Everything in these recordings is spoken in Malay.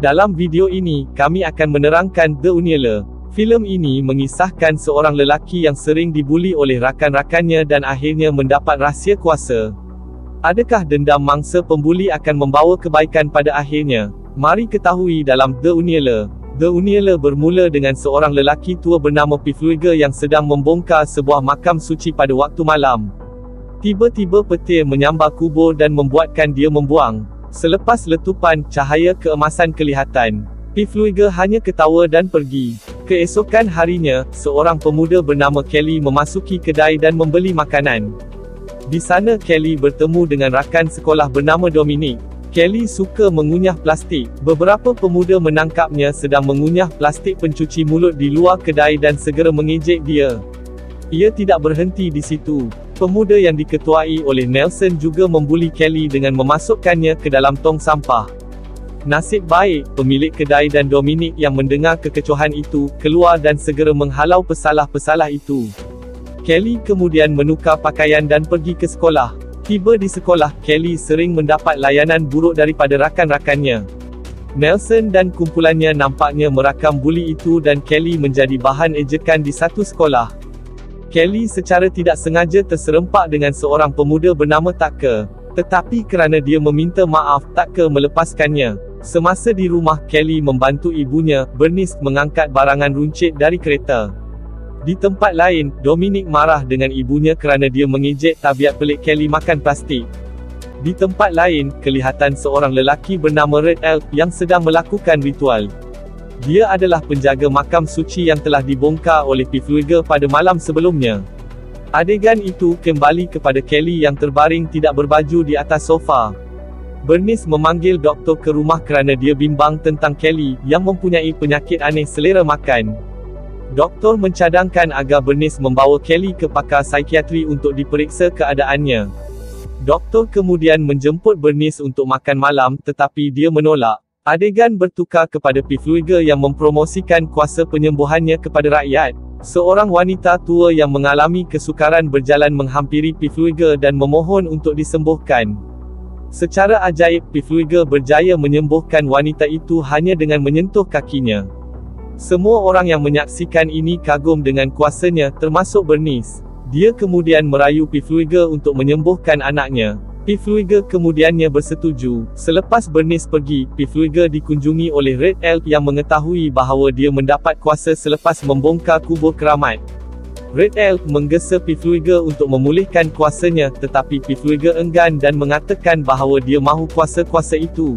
Dalam video ini, kami akan menerangkan The Unieler. Filem ini mengisahkan seorang lelaki yang sering dibuli oleh rakan-rakannya dan akhirnya mendapat rahsia kuasa. Adakah dendam mangsa pembuli akan membawa kebaikan pada akhirnya? Mari ketahui dalam The Unieler. The Unieler bermula dengan seorang lelaki tua bernama Pifluiger yang sedang membongkar sebuah makam suci pada waktu malam. Tiba-tiba petir menyambar kubur dan membuatkan dia membuang. Selepas letupan, cahaya keemasan kelihatan. Pifluiger hanya ketawa dan pergi. Keesokan harinya, seorang pemuda bernama Kelly memasuki kedai dan membeli makanan. Di sana Kelly bertemu dengan rakan sekolah bernama Dominic. Kelly suka mengunyah plastik. Beberapa pemuda menangkapnya sedang mengunyah plastik pencuci mulut di luar kedai dan segera mengejek dia. Ia tidak berhenti di situ. Pemuda yang diketuai oleh Nelson juga membuli Kelly dengan memasukkannya ke dalam tong sampah. Nasib baik, pemilik kedai dan Dominic yang mendengar kekecohan itu, keluar dan segera menghalau pesalah-pesalah itu. Kelly kemudian menukar pakaian dan pergi ke sekolah. Tiba di sekolah, Kelly sering mendapat layanan buruk daripada rakan-rakannya. Nelson dan kumpulannya nampaknya merakam buli itu dan Kelly menjadi bahan ejekan di satu sekolah. Kelly secara tidak sengaja terserempak dengan seorang pemuda bernama Tucker. Tetapi kerana dia meminta maaf, Tucker melepaskannya. Semasa di rumah, Kelly membantu ibunya, Bernice, mengangkat barangan runcit dari kereta. Di tempat lain, Dominic marah dengan ibunya kerana dia mengejek tabiat pelik Kelly makan plastik. Di tempat lain, kelihatan seorang lelaki bernama Red Elk yang sedang melakukan ritual. Dia adalah penjaga makam suci yang telah dibongkar oleh Pifluiger pada malam sebelumnya. Adegan itu kembali kepada Kelly yang terbaring tidak berbaju di atas sofa. Bernice memanggil doktor ke rumah kerana dia bimbang tentang Kelly, yang mempunyai penyakit aneh selera makan. Doktor mencadangkan agar Bernice membawa Kelly ke pakar psikiatri untuk diperiksa keadaannya. Doktor kemudian menjemput Bernice untuk makan malam, tetapi dia menolak. Adegan bertukar kepada Pifluiger yang mempromosikan kuasa penyembuhannya kepada rakyat. Seorang wanita tua yang mengalami kesukaran berjalan menghampiri Pifluiger dan memohon untuk disembuhkan. Secara ajaib, Pifluiger berjaya menyembuhkan wanita itu hanya dengan menyentuh kakinya. Semua orang yang menyaksikan ini kagum dengan kuasanya, termasuk Bernice. Dia kemudian merayu Pifluiger untuk menyembuhkan anaknya. Pifluiger kemudiannya bersetuju. Selepas Bernice pergi, Pifluiger dikunjungi oleh Red Elk yang mengetahui bahawa dia mendapat kuasa selepas membongkar kubur keramat. Red Elk menggesa Pifluiger untuk memulihkan kuasanya, tetapi Pifluiger enggan dan mengatakan bahawa dia mahu kuasa-kuasa itu.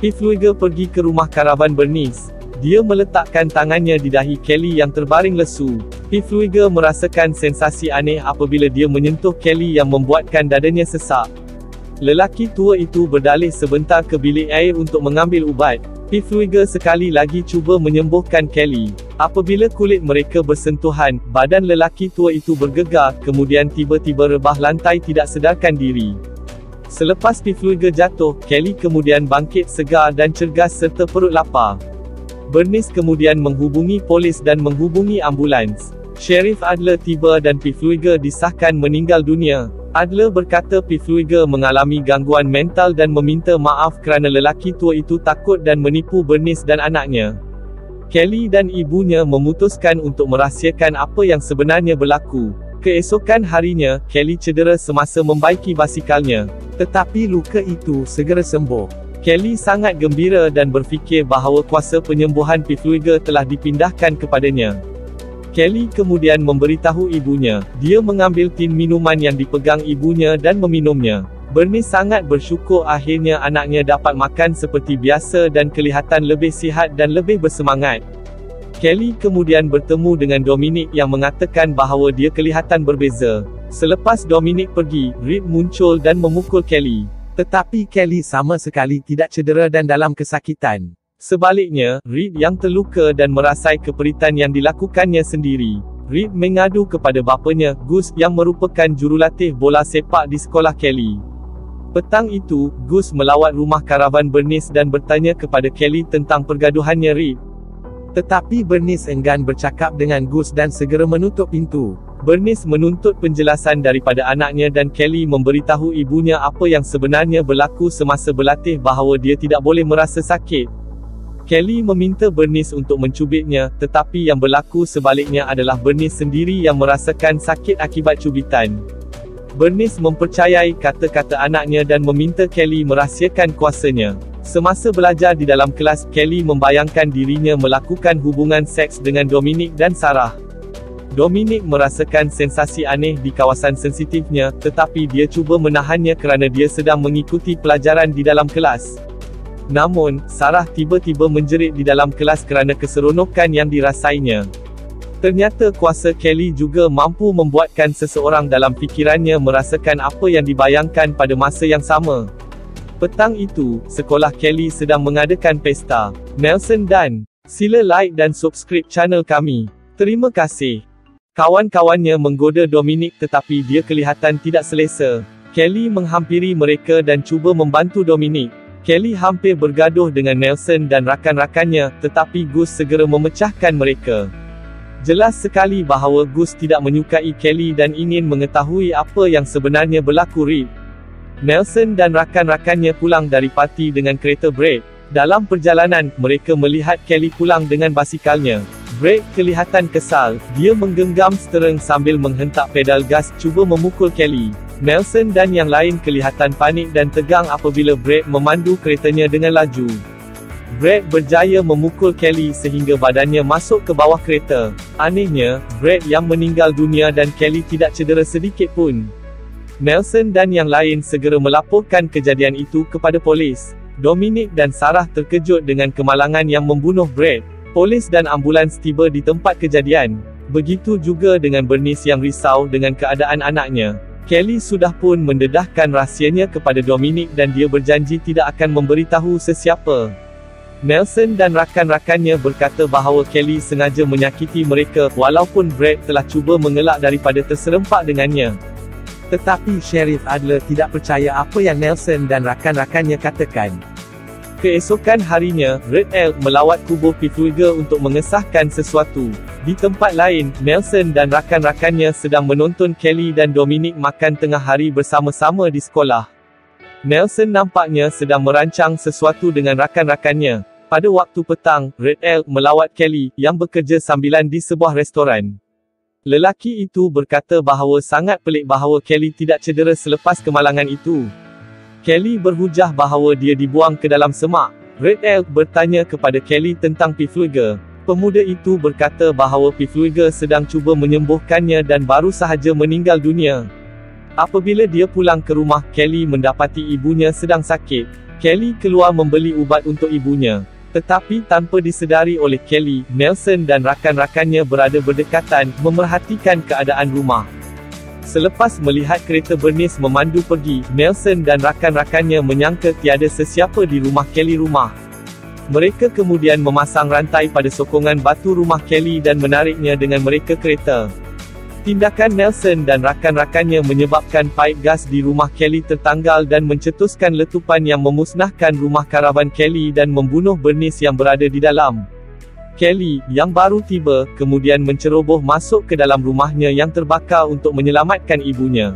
Pifluiger pergi ke rumah karavan Bernice. Dia meletakkan tangannya di dahi Kelly yang terbaring lesu. Pifluiger merasakan sensasi aneh apabila dia menyentuh Kelly yang membuatkan dadanya sesak. Lelaki tua itu berdalih sebentar ke bilik air untuk mengambil ubat. Pifluiger sekali lagi cuba menyembuhkan Kelly. Apabila kulit mereka bersentuhan, badan lelaki tua itu bergegar, kemudian tiba-tiba rebah lantai tidak sedarkan diri. Selepas Pifluiger jatuh, Kelly kemudian bangkit segar dan cergas serta perut lapar. Bernice kemudian menghubungi polis dan menghubungi ambulans. Sheriff Adler tiba dan Pifluiger disahkan meninggal dunia. Adler berkata Pifluiger mengalami gangguan mental dan meminta maaf kerana lelaki tua itu takut dan menipu Bernice dan anaknya. Kelly dan ibunya memutuskan untuk merahsiakan apa yang sebenarnya berlaku. Keesokan harinya, Kelly cedera semasa membaiki basikalnya. Tetapi luka itu segera sembuh. Kelly sangat gembira dan berfikir bahawa kuasa penyembuhan Pifluiger telah dipindahkan kepadanya. Kelly kemudian memberitahu ibunya. Dia mengambil tin minuman yang dipegang ibunya dan meminumnya. Bernice sangat bersyukur akhirnya anaknya dapat makan seperti biasa dan kelihatan lebih sihat dan lebih bersemangat. Kelly kemudian bertemu dengan Dominic yang mengatakan bahawa dia kelihatan berbeza. Selepas Dominic pergi, Reed muncul dan memukul Kelly. Tetapi Kelly sama sekali tidak cedera dan dalam kesakitan. Sebaliknya, Reed yang terluka dan merasai keperitan yang dilakukannya sendiri. Reed mengadu kepada bapanya, Gus, yang merupakan jurulatih bola sepak di sekolah Kelly. Petang itu, Gus melawat rumah karavan Bernice dan bertanya kepada Kelly tentang pergaduhannya Reed. Tetapi Bernice enggan bercakap dengan Gus dan segera menutup pintu. Bernice menuntut penjelasan daripada anaknya dan Kelly memberitahu ibunya apa yang sebenarnya berlaku semasa berlatih bahawa dia tidak boleh merasa sakit. Kelly meminta Bernice untuk mencubitnya, tetapi yang berlaku sebaliknya adalah Bernice sendiri yang merasakan sakit akibat cubitan. Bernice mempercayai kata-kata anaknya dan meminta Kelly merahsiakan kuasanya. Semasa belajar di dalam kelas, Kelly membayangkan dirinya melakukan hubungan seks dengan Dominic dan Sarah. Dominic merasakan sensasi aneh di kawasan sensitifnya, tetapi dia cuba menahannya kerana dia sedang mengikuti pelajaran di dalam kelas. Namun, Sarah tiba-tiba menjerit di dalam kelas kerana keseronokan yang dirasainya. Ternyata kuasa Kelly juga mampu membuatkan seseorang dalam fikirannya merasakan apa yang dibayangkan pada masa yang sama. Petang itu, sekolah Kelly sedang mengadakan pesta. Nelson dan, sila like dan subscribe channel kami. Terima kasih. Kawan-kawannya menggoda Dominic tetapi dia kelihatan tidak selesa. Kelly menghampiri mereka dan cuba membantu Dominic. Kelly hampir bergaduh dengan Nelson dan rakan-rakannya, tetapi Gus segera memecahkan mereka. Jelas sekali bahawa Gus tidak menyukai Kelly dan ingin mengetahui apa yang sebenarnya berlaku. Rip. Nelson dan rakan-rakannya pulang dari parti dengan kereta Brad. Dalam perjalanan, mereka melihat Kelly pulang dengan basikalnya. Brad kelihatan kesal, dia menggenggam steering sambil menghentak pedal gas cuba memukul Kelly. Nelson dan yang lain kelihatan panik dan tegang apabila Brad memandu keretanya dengan laju. Brad berjaya memukul Kelly sehingga badannya masuk ke bawah kereta. Anehnya, Brad yang meninggal dunia dan Kelly tidak cedera sedikit pun. Nelson dan yang lain segera melaporkan kejadian itu kepada polis. Dominic dan Sarah terkejut dengan kemalangan yang membunuh Brad. Polis dan ambulans tiba di tempat kejadian. Begitu juga dengan Bernice yang risau dengan keadaan anaknya. Kelly sudah pun mendedahkan rahsianya kepada Dominic dan dia berjanji tidak akan memberitahu sesiapa. Nelson dan rakan-rakannya berkata bahawa Kelly sengaja menyakiti mereka, walaupun Brad telah cuba mengelak daripada terserempak dengannya. Tetapi Sheriff Adler tidak percaya apa yang Nelson dan rakan-rakannya katakan. Keesokan harinya, Red Elk melawat kubur Pifluger untuk mengesahkan sesuatu. Di tempat lain, Nelson dan rakan-rakannya sedang menonton Kelly dan Dominic makan tengah hari bersama-sama di sekolah. Nelson nampaknya sedang merancang sesuatu dengan rakan-rakannya. Pada waktu petang, Red Elk melawat Kelly, yang bekerja sambilan di sebuah restoran. Lelaki itu berkata bahawa sangat pelik bahawa Kelly tidak cedera selepas kemalangan itu. Kelly berhujah bahawa dia dibuang ke dalam semak. Red Elk bertanya kepada Kelly tentang Pifluger. Pemuda itu berkata bahawa Pifluger sedang cuba menyembuhkannya dan baru sahaja meninggal dunia. Apabila dia pulang ke rumah, Kelly mendapati ibunya sedang sakit. Kelly keluar membeli ubat untuk ibunya. Tetapi tanpa disedari oleh Kelly, Nelson dan rakan-rakannya berada berdekatan, memerhatikan keadaan rumah. Selepas melihat kereta Bernice memandu pergi, Nelson dan rakan-rakannya menyangka tiada sesiapa di rumah Kelly rumah. Mereka kemudian memasang rantai pada sokongan batu rumah Kelly dan menariknya dengan mereka kereta. Tindakan Nelson dan rakan-rakannya menyebabkan paip gas di rumah Kelly tertanggal dan mencetuskan letupan yang memusnahkan rumah karavan Kelly dan membunuh Bernice yang berada di dalam. Kelly, yang baru tiba, kemudian menceroboh masuk ke dalam rumahnya yang terbakar untuk menyelamatkan ibunya.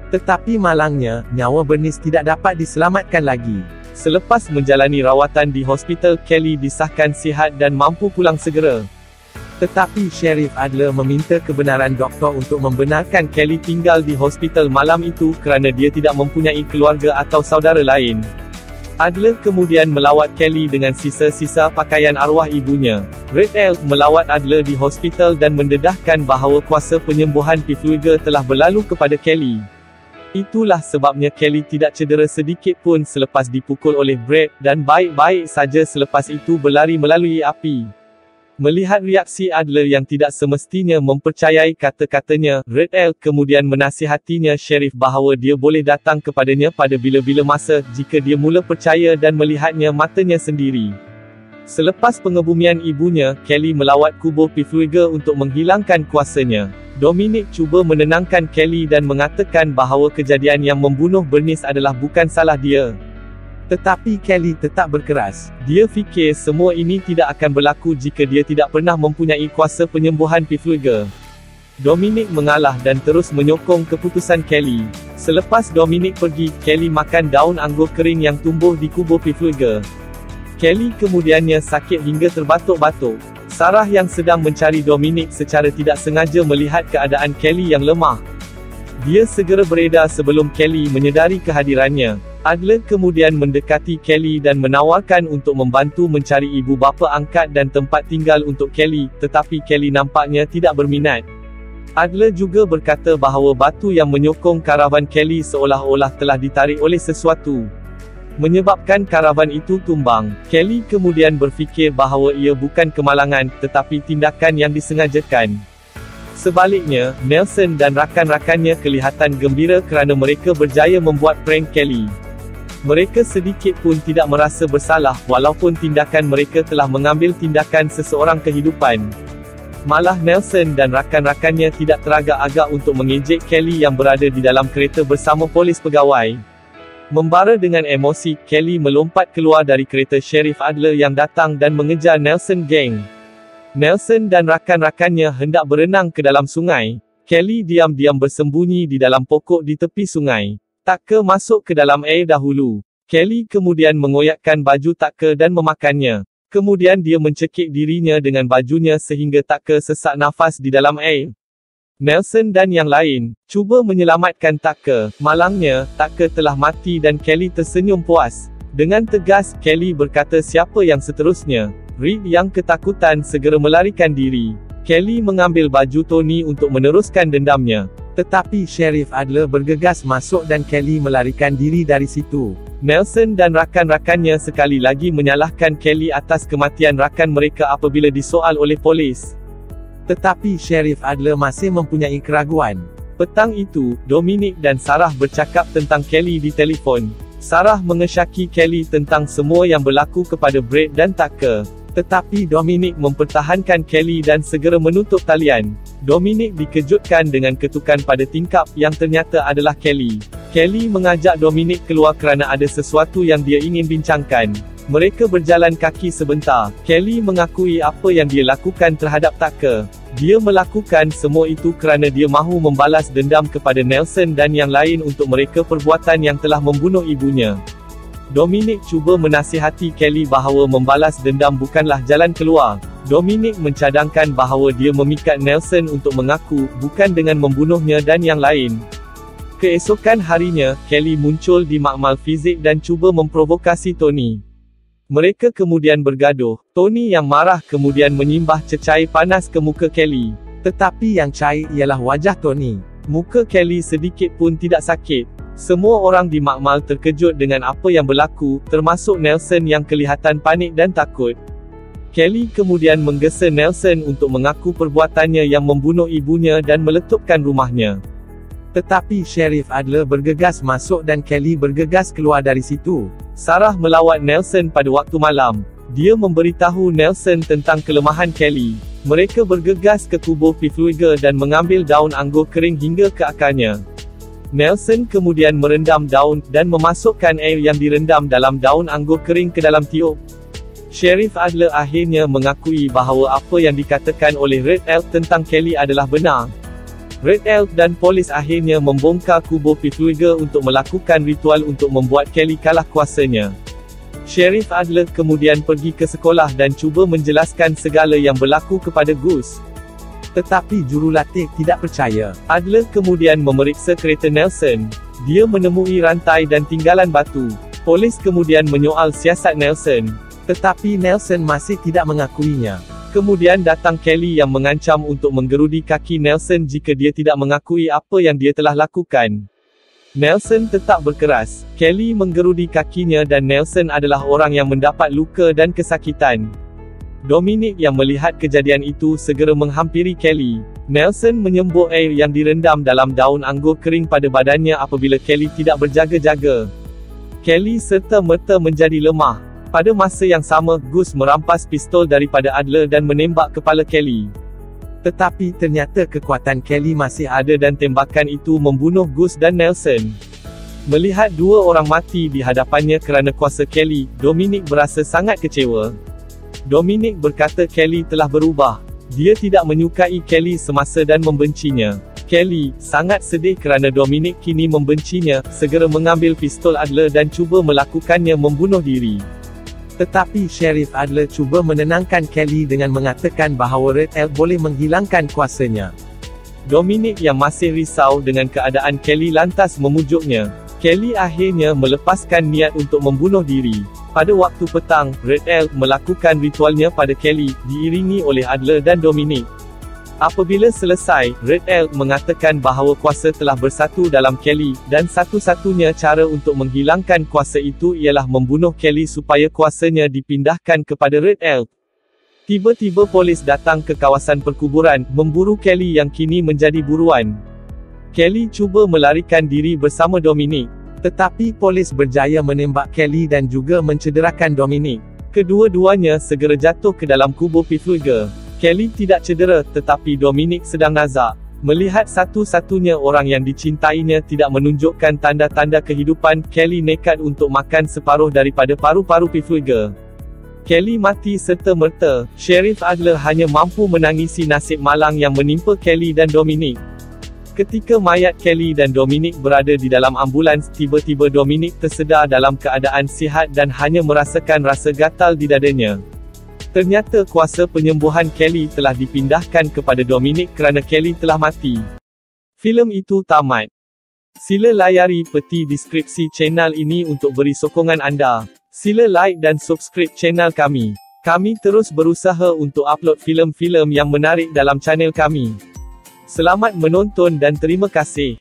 Tetapi malangnya, nyawa Bernice tidak dapat diselamatkan lagi. Selepas menjalani rawatan di hospital, Kelly disahkan sihat dan mampu pulang segera. Tetapi Sheriff Adler meminta kebenaran doktor untuk membenarkan Kelly tinggal di hospital malam itu kerana dia tidak mempunyai keluarga atau saudara lain. Adler kemudian melawat Kelly dengan sisa-sisa pakaian arwah ibunya. Red Elk melawat Adler di hospital dan mendedahkan bahawa kuasa penyembuhan Pifluger telah berlalu kepada Kelly. Itulah sebabnya Kelly tidak cedera sedikit pun selepas dipukul oleh Brad, dan baik-baik saja selepas itu berlari melalui api. Melihat reaksi Adler yang tidak semestinya mempercayai kata-katanya, Red Elk kemudian menasihatinya Sheriff bahawa dia boleh datang kepadanya pada bila-bila masa, jika dia mula percaya dan melihatnya matanya sendiri. Selepas pengebumian ibunya, Kelly melawat kubur Pifluger untuk menghilangkan kuasanya. Dominic cuba menenangkan Kelly dan mengatakan bahawa kejadian yang membunuh Bernice adalah bukan salah dia. Tetapi Kelly tetap berkeras. Dia fikir semua ini tidak akan berlaku jika dia tidak pernah mempunyai kuasa penyembuhan Pifluger. Dominic mengalah dan terus menyokong keputusan Kelly. Selepas Dominic pergi, Kelly makan daun anggur kering yang tumbuh di kubur Pifluger. Kelly kemudiannya sakit hingga terbatuk-batuk. Sarah yang sedang mencari Dominic secara tidak sengaja melihat keadaan Kelly yang lemah. Dia segera beredar sebelum Kelly menyedari kehadirannya. Adler kemudian mendekati Kelly dan menawarkan untuk membantu mencari ibu bapa angkat dan tempat tinggal untuk Kelly, tetapi Kelly nampaknya tidak berminat. Adler juga berkata bahawa batu yang menyokong karavan Kelly seolah-olah telah ditarik oleh sesuatu, menyebabkan karavan itu tumbang. Kelly kemudian berfikir bahawa ia bukan kemalangan, tetapi tindakan yang disengajakan. Sebaliknya, Nelson dan rakan-rakannya kelihatan gembira kerana mereka berjaya membuat prank Kelly. Mereka sedikit pun tidak merasa bersalah, walaupun tindakan mereka telah mengambil tindakan seseorang kehidupan. Malah Nelson dan rakan-rakannya tidak teragak-agak untuk mengejek Kelly yang berada di dalam kereta bersama polis pegawai. Membara dengan emosi, Kelly melompat keluar dari kereta Sheriff Adler yang datang dan mengejar Nelson Gang. Nelson dan rakan-rakannya hendak berenang ke dalam sungai. Kelly diam-diam bersembunyi di dalam pokok di tepi sungai. Tucker masuk ke dalam air dahulu. Kelly kemudian mengoyakkan baju Tucker dan memakannya. Kemudian dia mencekik dirinya dengan bajunya sehingga Tucker sesak nafas di dalam air. Nelson dan yang lain cuba menyelamatkan Tucker. Malangnya, Tucker telah mati dan Kelly tersenyum puas. Dengan tegas, Kelly berkata siapa yang seterusnya. Reed yang ketakutan segera melarikan diri. Kelly mengambil baju Tony untuk meneruskan dendamnya. Tetapi Sheriff Adler bergegas masuk dan Kelly melarikan diri dari situ. Nelson dan rakan-rakannya sekali lagi menyalahkan Kelly atas kematian rakan mereka apabila disoal oleh polis. Tetapi Sheriff Adler masih mempunyai keraguan. Petang itu, Dominic dan Sarah bercakap tentang Kelly di telefon. Sarah mengesyaki Kelly tentang semua yang berlaku kepada Brett dan Tucker. Tetapi Dominic mempertahankan Kelly dan segera menutup talian. Dominic dikejutkan dengan ketukan pada tingkap yang ternyata adalah Kelly. Kelly mengajak Dominic keluar kerana ada sesuatu yang dia ingin bincangkan. Mereka berjalan kaki sebentar. Kelly mengakui apa yang dia lakukan terhadap Tucker. Dia melakukan semua itu kerana dia mahu membalas dendam kepada Nelson dan yang lain untuk mereka perbuatan yang telah membunuh ibunya. Dominic cuba menasihati Kelly bahawa membalas dendam bukanlah jalan keluar. Dominic mencadangkan bahawa dia memikat Nelson untuk mengaku, bukan dengan membunuhnya dan yang lain. Keesokan harinya, Kelly muncul di makmal fizik dan cuba memprovokasi Tony. Mereka kemudian bergaduh. Tony yang marah kemudian menyimbah cecair panas ke muka Kelly. Tetapi yang cair ialah wajah Tony. Muka Kelly sedikit pun tidak sakit. Semua orang di makmal terkejut dengan apa yang berlaku, termasuk Nelson yang kelihatan panik dan takut. Kelly kemudian menggesa Nelson untuk mengaku perbuatannya yang membunuh ibunya dan meletupkan rumahnya. Tetapi Sheriff Adler bergegas masuk dan Kelly bergegas keluar dari situ. Sarah melawat Nelson pada waktu malam. Dia memberitahu Nelson tentang kelemahan Kelly. Mereka bergegas ke kubur Pfluger dan mengambil daun anggur kering hingga ke akarnya. Nelson kemudian merendam daun, dan memasukkan air yang direndam dalam daun anggur kering ke dalam tiup. Sheriff Adler akhirnya mengakui bahawa apa yang dikatakan oleh Red Elk tentang Kelly adalah benar. Red Elk dan polis akhirnya membongkar kubur Pfluger untuk melakukan ritual untuk membuat Kelly kalah kuasanya. Sheriff Adler kemudian pergi ke sekolah dan cuba menjelaskan segala yang berlaku kepada Gus. Tetapi jurulatih tidak percaya. Adler kemudian memeriksa kereta Nelson. Dia menemui rantai dan tinggalan batu. Polis kemudian menyoal siasat Nelson. Tetapi Nelson masih tidak mengakuinya. Kemudian datang Kelly yang mengancam untuk menggerudi kaki Nelson jika dia tidak mengakui apa yang dia telah lakukan. Nelson tetap berkeras. Kelly menggerudi kakinya dan Nelson adalah orang yang mendapat luka dan kesakitan. Dominic yang melihat kejadian itu segera menghampiri Kelly. Nelson menyembur air yang direndam dalam daun anggur kering pada badannya apabila Kelly tidak berjaga-jaga. Kelly serta-merta menjadi lemah. Pada masa yang sama, Gus merampas pistol daripada Adler dan menembak kepala Kelly. Tetapi ternyata kekuatan Kelly masih ada dan tembakan itu membunuh Gus dan Nelson. Melihat dua orang mati di hadapannya kerana kuasa Kelly, Dominic berasa sangat kecewa. Dominic berkata Kelly telah berubah. Dia tidak menyukai Kelly semasa dan membencinya. Kelly, sangat sedih kerana Dominic kini membencinya, segera mengambil pistol Adler dan cuba melakukannya membunuh diri. Tetapi Sheriff Adler cuba menenangkan Kelly dengan mengatakan bahawa Red Elk boleh menghilangkan kuasanya. Dominic yang masih risau dengan keadaan Kelly lantas memujuknya. Kelly akhirnya melepaskan niat untuk membunuh diri. Pada waktu petang, Red Elk melakukan ritualnya pada Kelly, diiringi oleh Adler dan Dominic. Apabila selesai, Red Elk mengatakan bahawa kuasa telah bersatu dalam Kelly, dan satu-satunya cara untuk menghilangkan kuasa itu ialah membunuh Kelly supaya kuasanya dipindahkan kepada Red Elk. Tiba-tiba polis datang ke kawasan perkuburan, memburu Kelly yang kini menjadi buruan. Kelly cuba melarikan diri bersama Dominic, tetapi polis berjaya menembak Kelly dan juga mencederakan Dominic. Kedua-duanya segera jatuh ke dalam kubur Pifluger. Kelly tidak cedera, tetapi Dominic sedang nazak. Melihat satu-satunya orang yang dicintainya tidak menunjukkan tanda-tanda kehidupan, Kelly nekat untuk makan separuh daripada paru-paru Pifluger. Kelly mati serta-merta. Sheriff Adler hanya mampu menangisi nasib malang yang menimpa Kelly dan Dominic. Ketika mayat Kelly dan Dominic berada di dalam ambulans, tiba-tiba Dominic tersedar dalam keadaan sihat dan hanya merasakan rasa gatal di dadanya. Ternyata kuasa penyembuhan Kelly telah dipindahkan kepada Dominic kerana Kelly telah mati. Filem itu tamat. Sila layari peti deskripsi channel ini untuk beri sokongan anda. Sila like dan subscribe channel kami. Kami terus berusaha untuk upload filem-filem yang menarik dalam channel kami. Selamat menonton dan terima kasih.